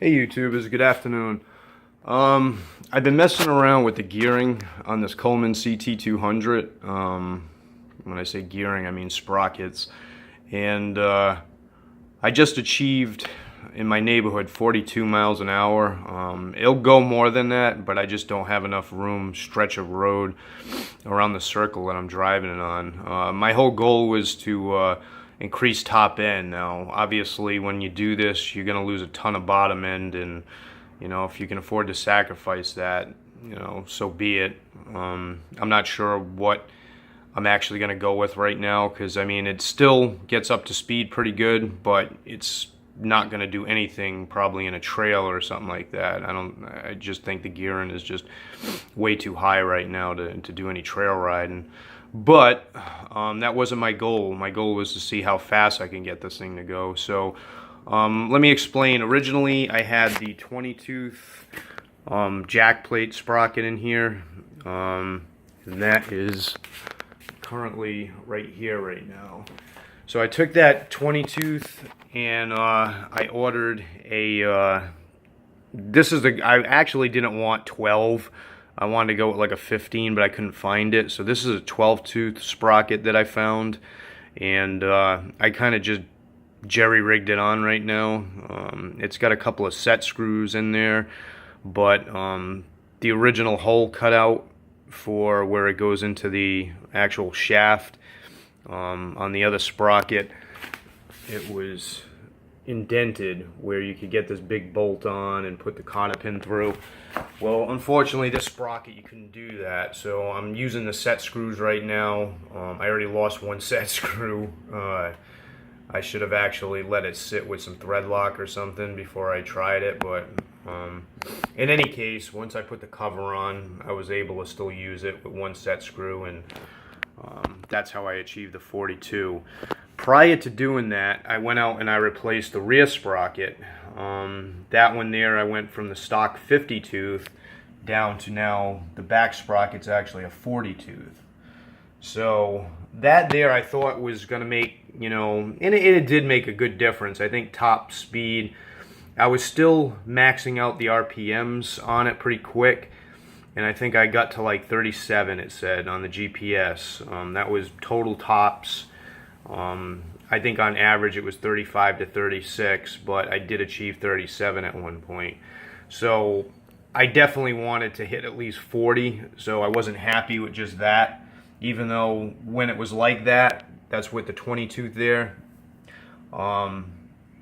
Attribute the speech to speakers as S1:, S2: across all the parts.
S1: Hey YouTubers, good afternoon. I've been messing around with the gearing on this Coleman CT200. When I say gearing, I mean sprockets. And I just achieved in my neighborhood 42 miles an hour. It'll go more than that, but I just don't have enough room, stretch of road around the circle that I'm driving it on. My whole goal was to increase top end. Now obviously when you do this you're gonna lose a ton of bottom end, and you know, if you can afford to sacrifice that, you know, so be it. I'm not sure what I'm actually gonna go with right now, because I mean it still gets up to speed pretty good, but it's not gonna do anything probably in a trail or something like that. I just think the gearing is just way too high right now to do any trail riding. But that wasn't my goal. My goal was to see how fast I can get this thing to go. So let me explain. Originally I had the 20-tooth jack plate sprocket in here, and that is currently right here right now. So I took that 20-tooth and I ordered a I actually didn't want 12. I wanted to go with like a 15, but I couldn't find it. So this is a 12-tooth sprocket that I found, and I kind of just jerry-rigged it on right now. It's got a couple of set screws in there, but the original hole cut out for where it goes into the actual shaft on the other sprocket, it was indented where you could get this big bolt on and put the cotter pin through. Well, unfortunately this sprocket you couldn't do that, so I'm using the set screws right now. I already lost one set screw. I should have actually let it sit with some thread lock or something before I tried it, but in any case, once I put the cover on, I was able to still use it with one set screw, and that's how I achieved the 42. Prior to doing that, I went out and I replaced the rear sprocket. That one there, I went from the stock 50-tooth down to now the back sprocket's actually a 40-tooth. So that there I thought was going to make, you know, and it did make a good difference. I think top speed, I was still maxing out the RPMs on it pretty quick, and I think I got to like 37, it said on the GPS. That was total tops. I think on average it was 35 to 36, but I did achieve 37 at one point. So I definitely wanted to hit at least 40, so I wasn't happy with just that, even though when it was like that, that's with the 20-tooth there,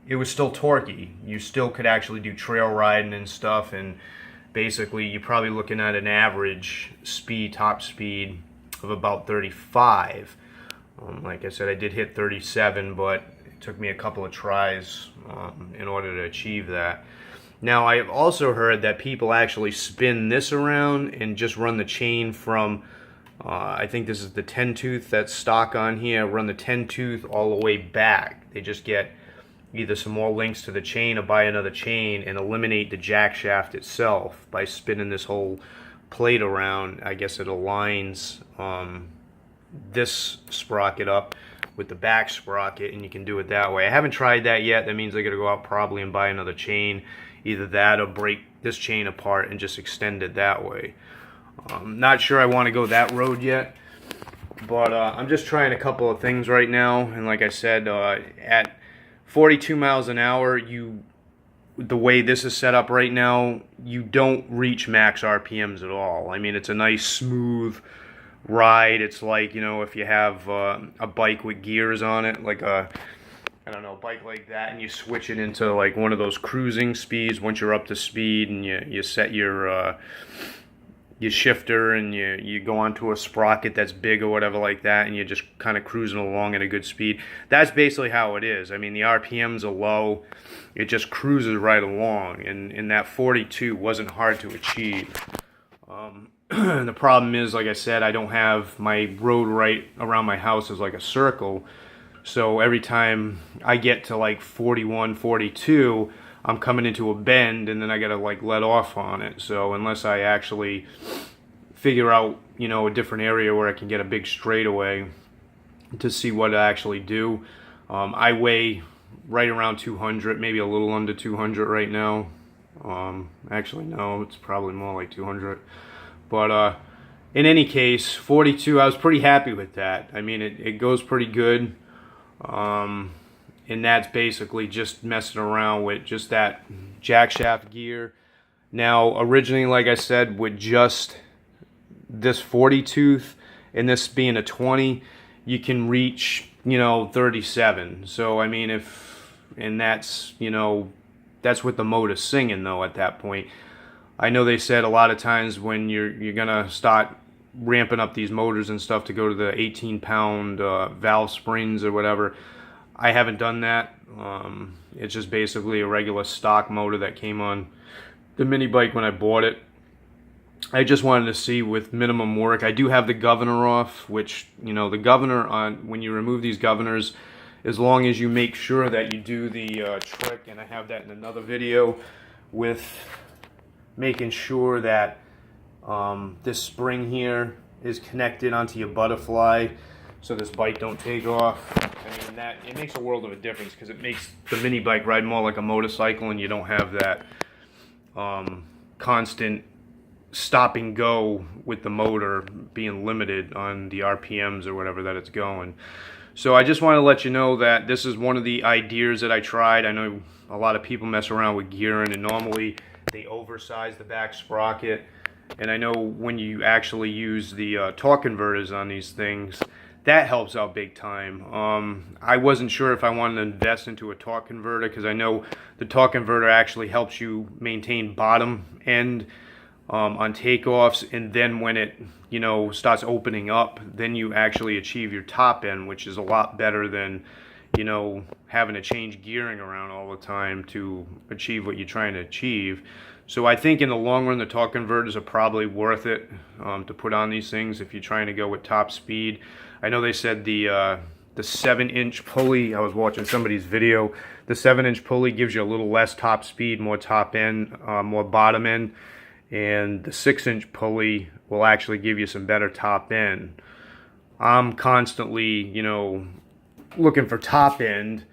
S1: it was still torquey. You still could actually do trail riding and stuff, and basically you're probably looking at an average speed, top speed of about 35. Like I said, I did hit 37, but it took me a couple of tries in order to achieve that. Now, I have also heard that people actually spin this around and just run the chain from, I think this is the 10-tooth that's stock on here, run the 10-tooth all the way back. They just get either some more links to the chain or buy another chain and eliminate the jack shaft itself by spinning this whole plate around. I guess it aligns this sprocket up with the back sprocket, and you can do it that way. I haven't tried that yet. That means I gotta go out probably and buy another chain, either that or break this chain apart and just extend it that way. Not sure I want to go that road yet, but I'm just trying a couple of things right now. And like I said, at 42 miles an hour, the way this is set up right now, you don't reach max RPMs at all. I mean, it's a nice smooth ride. It's like, you know, if you have a bike with gears on it, like a, I don't know, bike like that, and you switch it into like one of those cruising speeds once you're up to speed, and you set your shifter and you go onto a sprocket that's big or whatever like that, and you're just kind of cruising along at a good speed. That's basically how it is. I mean, the RPMs are low. It just cruises right along, and that 42 wasn't hard to achieve. The problem is, like I said, I don't have my road right around my house is like a circle, so every time I get to like 41, 42, I'm coming into a bend, and then I gotta like let off on it. So unless I actually figure out, you know, a different area where I can get a big straightaway to see what I actually do, I weigh right around 200, maybe a little under 200 right now. Actually, no, it's probably more like 200. But in any case, 42, I was pretty happy with that. I mean, it goes pretty good. And that's basically just messing around with just that jack shaft gear. Now, originally, like I said, with just this 40 tooth and this being a 20, you can reach, 37. So, I mean, and that's, that's with the motor singing, though, at that point. I know they said a lot of times when you're gonna start ramping up these motors and stuff to go to the 18-pound valve springs or whatever. I haven't done that. It's just basically a regular stock motor that came on the mini bike when I bought it. I just wanted to see with minimum work. I do have the governor off, which, the governor on, when you remove these governors, as long as you make sure that you do the trick, and I have that in another video, with making sure that this spring here is connected onto your butterfly so this bike don't take off. I mean, that it makes a world of a difference, because it makes the mini bike ride more like a motorcycle, and you don't have that constant stop and go with the motor being limited on the RPMs or whatever that it's going. So I just want to let you know that this is one of the ideas that I tried. I know a lot of people mess around with gearing, and normally they oversize the back sprocket. And I know when you actually use the torque converters on these things, that helps out big time. I wasn't sure if I wanted to invest into a torque converter, because I know the torque converter actually helps you maintain bottom end on takeoffs, and then when it starts opening up, then you actually achieve your top end, which is a lot better than having to change gearing around all the time to achieve what you're trying to achieve. So I think in the long run, the torque converters are probably worth it to put on these things if you're trying to go with top speed. I know they said the 7-inch pulley, I was watching somebody's video, the 7-inch pulley gives you a little less top speed, more top end, more bottom end, and the 6-inch pulley will actually give you some better top end. I'm constantly, looking for top end,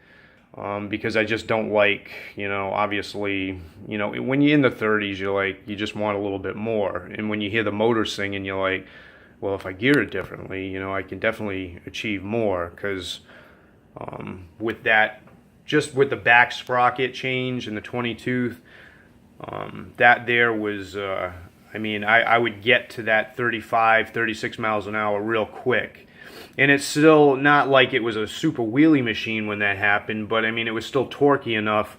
S1: because I just don't like, obviously, when you're in the 30s, you just want a little bit more. And when you hear the motor singing, you're like, well, if I gear it differently, I can definitely achieve more. Because with that, just with the back sprocket change and the 20 tooth, that there was, I mean, I would get to that 35, 36 miles an hour real quick. And it's still not like it was a super wheelie machine when that happened, but I mean, it was still torquey enough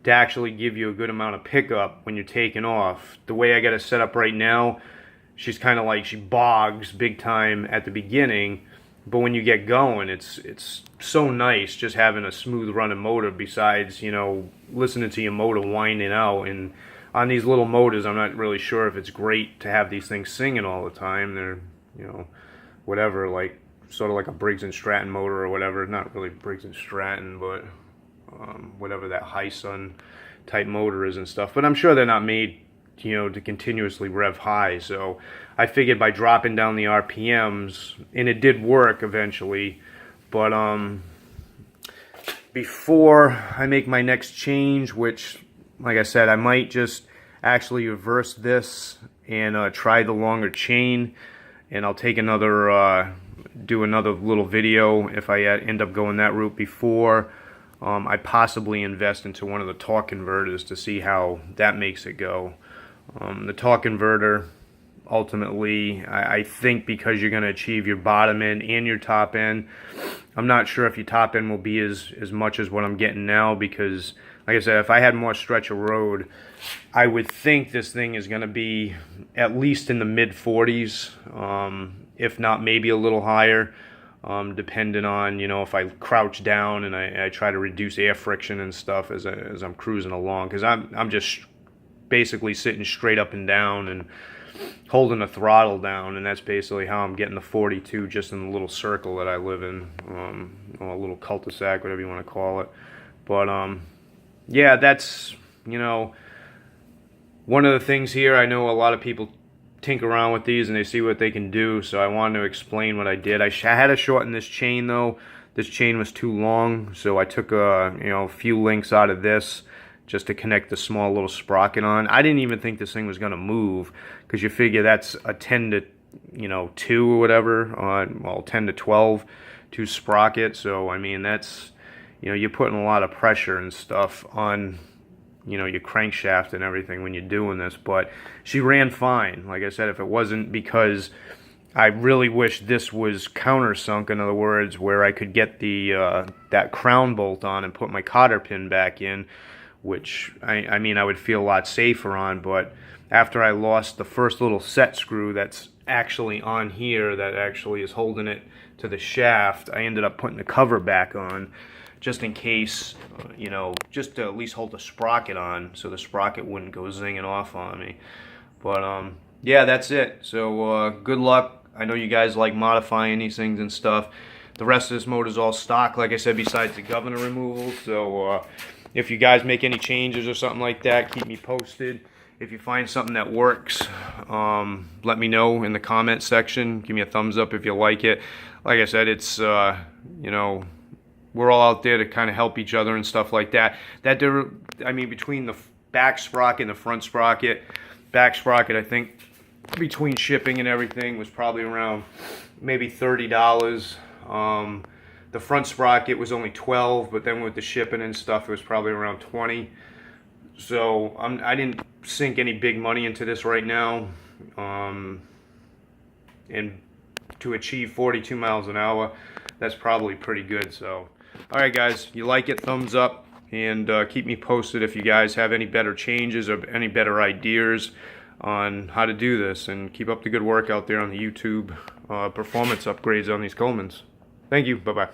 S1: to actually give you a good amount of pickup when you're taking off. The way I got it set up right now, she's kind of like, she bogs big time at the beginning, but when you get going, it's so nice just having a smooth running motor, besides, listening to your motor whining out. And on these little motors, I'm not really sure if it's great to have these things singing all the time. They're, whatever, like, sort of like a Briggs & Stratton motor or whatever. Not really Briggs & Stratton, but whatever that high sun type motor is and stuff. But I'm sure they're not made, to continuously rev high. So I figured by dropping down the RPMs, and it did work eventually, but before I make my next change, which, like I said, I might just actually reverse this and try the longer chain, and I'll take another do another little video if I end up going that route before I possibly invest into one of the torque converters to see how that makes it go. The torque converter, ultimately, I think, because you're going to achieve your bottom end and your top end, I'm not sure if your top end will be as much as what I'm getting now, because, like I said, if I had more stretch of road, I would think this thing is going to be at least in the mid-40s, if not maybe a little higher, depending on, if I crouch down and I try to reduce air friction and stuff as I'm cruising along, because I'm just basically sitting straight up and down and holding the throttle down, and that's basically how I'm getting the 42 just in the little circle that I live in, or a little cul-de-sac, whatever you want to call it. But yeah, that's, one of the things here. I know a lot of people tinker around with these and they see what they can do, so I wanted to explain what I did. I had to shorten this chain, though. This chain was too long, so I took a few links out of this just to connect the small little sprocket on. I didn't even think this thing was going to move, because you figure that's a 10 to 2 or whatever on, well, 10 to 12 2 sprocket. So I mean, that's, you're putting a lot of pressure and stuff on your crankshaft and everything when you're doing this. But she ran fine. Like I said, if it wasn't because I really wish this was countersunk, in other words, where I could get the that crown bolt on and put my cotter pin back in, which I mean I would feel a lot safer on. But after I lost the first little set screw that's actually on here, that actually is holding it to the shaft, I ended up putting the cover back on, just in case, just to at least hold the sprocket on, so the sprocket wouldn't go zinging off on me. But yeah, that's it. So good luck. I know you guys like modifying these things and stuff. The rest of this motor is all stock, like I said, besides the governor removal. So if you guys make any changes or something like that, keep me posted. If you find something that works, let me know in the comment section. Give me a thumbs up if you like it. Like I said, it's we're all out there to kind of help each other and stuff like that. I mean, between the back sprocket and the front sprocket, back sprocket, I think between shipping and everything was probably around maybe $30. The front sprocket was only $12, but then with the shipping and stuff, it was probably around $20. So I didn't sink any big money into this right now, and to achieve 42 miles an hour, that's probably pretty good. So alright guys, you like it, thumbs up, and keep me posted if you guys have any better changes or any better ideas on how to do this, and keep up the good work out there on the YouTube performance upgrades on these Colemans. Thank you, bye bye.